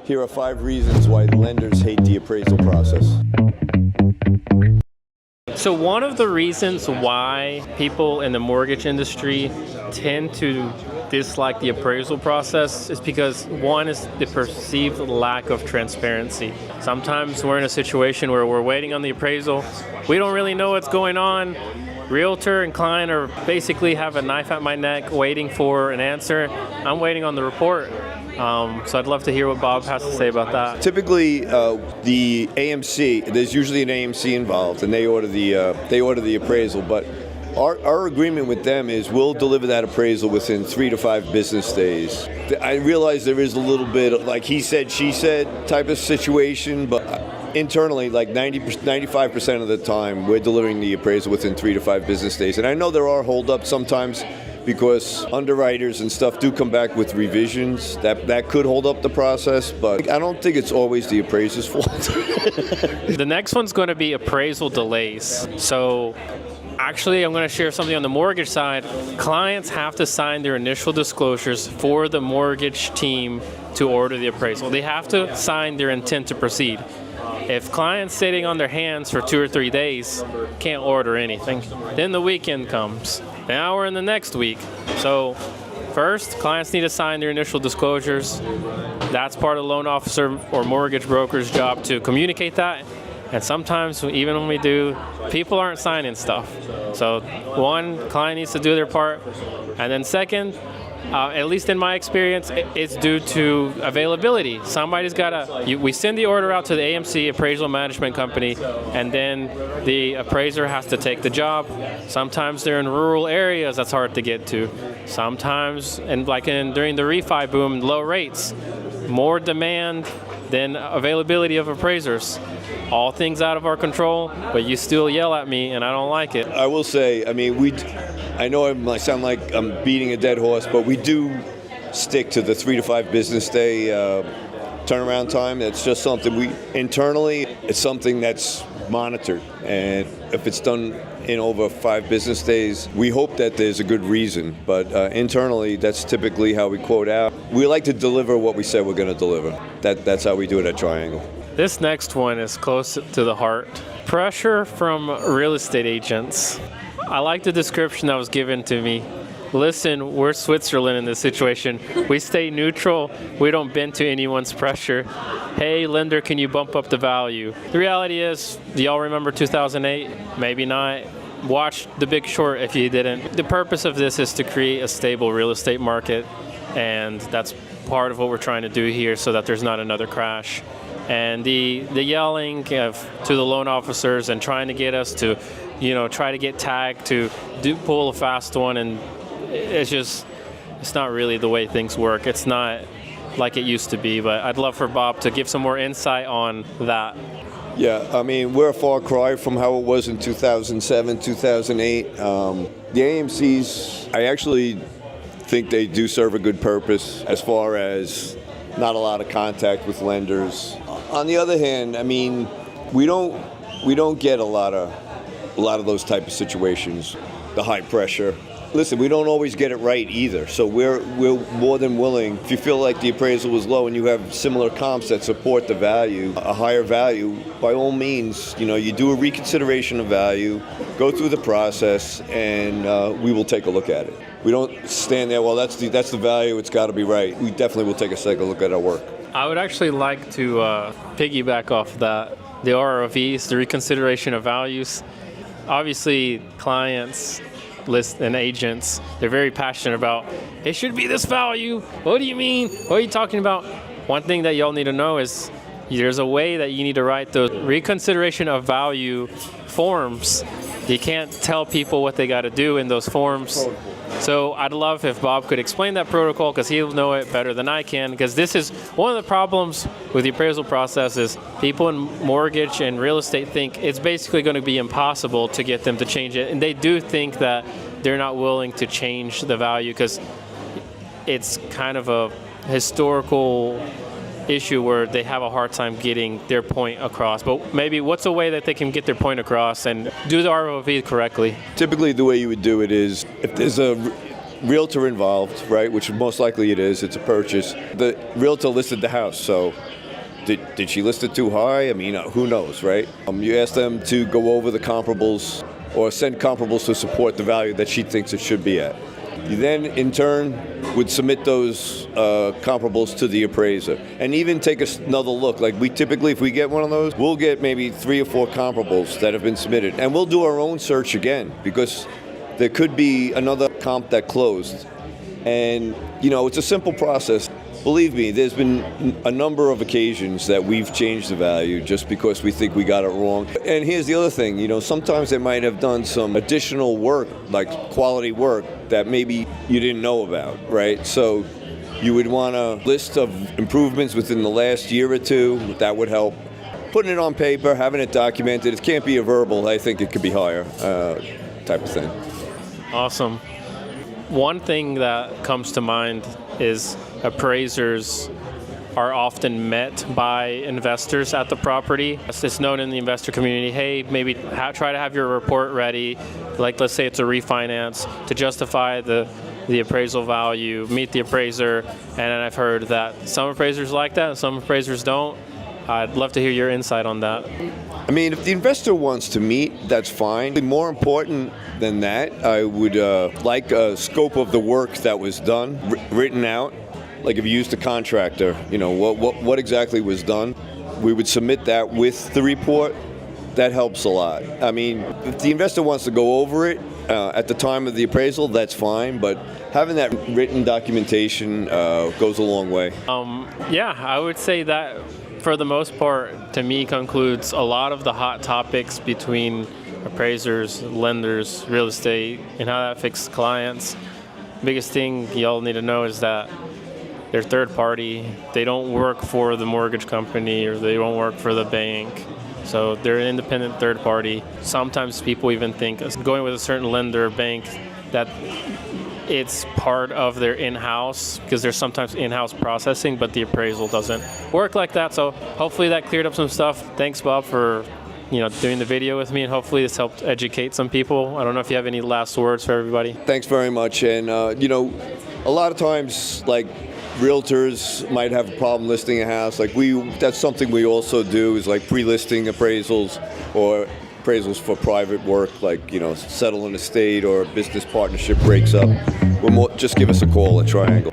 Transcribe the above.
Here are 5 reasons why lenders hate the appraisal process. So one of the reasons why people in the mortgage industry tend to dislike the appraisal process is because one is the perceived lack of transparency. Sometimes we're in a situation where we're waiting on the appraisal. We don't really know what's going on. Realtor and client are basically have a knife at my neck waiting for an answer. I'm waiting on the report. So I'd love to hear what Bob has to say about that. Typically, the AMC, there's usually an AMC involved, and they order the appraisal. But our agreement with them is we'll deliver that appraisal within 3 to 5 business days. I realize there is a little bit of, like he said, she said type of situation, but internally, like 95% of the time, we're delivering the appraisal within 3 to 5 business days. And I know there are holdups sometimes, because underwriters and stuff do come back with revisions that could hold up the process, but I don't think it's always the appraiser's fault. The next one's going to be appraisal delays. So actually, I'm going to share something on the mortgage side. Clients have to sign their initial disclosures for the mortgage team to order the appraisal. They have to sign their intent to proceed. If clients sitting on their hands for 2 or 3 days, can't order anything. Then the weekend comes. Now we're in the next week. So first, clients need to sign their initial disclosures. That's part of the loan officer or mortgage broker's job to communicate that. And sometimes, even when we do, people aren't signing stuff. So one, client needs to do their part. And then second, at least in my experience, it's due to availability. Somebody's got to, we send the order out to the AMC, Appraisal Management Company, and then the appraiser has to take the job. Sometimes they're in rural areas that's hard to get to. Sometimes, and during the refi boom, low rates, more demand than availability of appraisers. All things out of our control, but you still yell at me, and I don't like it. I will say, I know I sound like I'm beating a dead horse, but we do stick to the 3 to 5 business day turnaround time. That's just something internally, it's something that's monitored. And if it's done in over 5 business days, we hope that there's a good reason. But internally, that's typically how we quote out. We like to deliver what we said we're going to deliver. That's how we do it at Triangle. This next one is close to the heart. Pressure from real estate agents. I like the description that was given to me. Listen, we're Switzerland in this situation. We stay neutral. We don't bend to anyone's pressure. Hey, lender, can you bump up the value? The reality is, do y'all remember 2008? Maybe not. Watch The Big Short if you didn't. The purpose of this is to create a stable real estate market, and that's part of what we're trying to do here so that there's not another crash. And the yelling to the loan officers and trying to get us to, try to get tagged to pull a fast one, and it's not really the way things work. It's not like it used to be, but I'd love for Bob to give some more insight on that. Yeah, we're a far cry from how it was in 2007, 2008. The AMCs, I actually think they do serve a good purpose as far as not a lot of contact with lenders. On the other hand, we don't get a lot of those type of situations, the high pressure. Listen, we don't always get it right either. So we're more than willing. If you feel like the appraisal was low and you have similar comps that support the value, a higher value, by all means, you do a reconsideration of value, go through the process, and we will take a look at it. We don't stand there, well, that's the value, it's got to be right. We definitely will take a second look at our work. I would actually like to piggyback off that. The ROVs, the reconsideration of values. Obviously, clients and agents, they're very passionate about, it should be this value. What do you mean? What are you talking about? One thing that y'all need to know is there's a way that you need to write those reconsideration of value forms. You can't tell people what they got to do in those forms. So I'd love if Bob could explain that protocol, because he'll know it better than I can, because this is one of the problems with the appraisal process is people in mortgage and real estate think it's basically going to be impossible to get them to change it. And they do think that they're not willing to change the value because it's kind of a historical issue where they have a hard time getting their point across. But maybe what's a way that they can get their point across and do the ROV correctly? Typically the way you would do it is if there's realtor involved, right, which most likely it is, it's a purchase. The realtor listed the house, so did she list it too high? I mean, who knows, right? You ask them to go over the comparables or send comparables to support the value that she thinks it should be at. You then, in turn, would submit those comparables to the appraiser and even take another look. Like we typically, if we get one of those, we'll get maybe 3 or 4 comparables that have been submitted. And we'll do our own search again because there could be another comp that closed. And, it's a simple process. Believe me, there's been a number of occasions that we've changed the value just because we think we got it wrong. And here's the other thing, sometimes they might have done some additional work, like quality work, that maybe you didn't know about, right? So you would want a list of improvements within the last year or two. That would help. Putting it on paper, having it documented. It can't be a verbal. I think it could be higher type of thing. Awesome. One thing that comes to mind is appraisers are often met by investors at the property. It's known in the investor community, hey, maybe try to have your report ready, like let's say it's a refinance, to justify the appraisal value, meet the appraiser, and I've heard that some appraisers like that and some appraisers don't. I'd love to hear your insight on that. I mean, if the investor wants to meet, that's fine. More important than that, I would like a scope of the work that was done, written out. Like if you used a contractor, what exactly was done. We would submit that with the report. That helps a lot. I mean, if the investor wants to go over it at the time of the appraisal, that's fine. But having that written documentation goes a long way. Yeah, I would say that for the most part, to me, concludes a lot of the hot topics between appraisers, lenders, real estate, and how that affects clients. Biggest thing y'all need to know is that they're third party. They don't work for the mortgage company or they don't work for the bank. So they're an independent third party. Sometimes people even think going with a certain lender or bank that it's part of their in-house, because there's sometimes in-house processing, but the appraisal doesn't work like that. So hopefully that cleared up some stuff. Thanks, Bob, for doing the video with me, and hopefully this helped educate some people. I don't know if you have any last words for everybody. Thanks very much. And a lot of times, like, realtors might have a problem listing a house. Like that's something we also do, is like pre-listing appraisals or appraisals for private work, like settle an estate or a business partnership breaks up. Just give us a call at Triangle.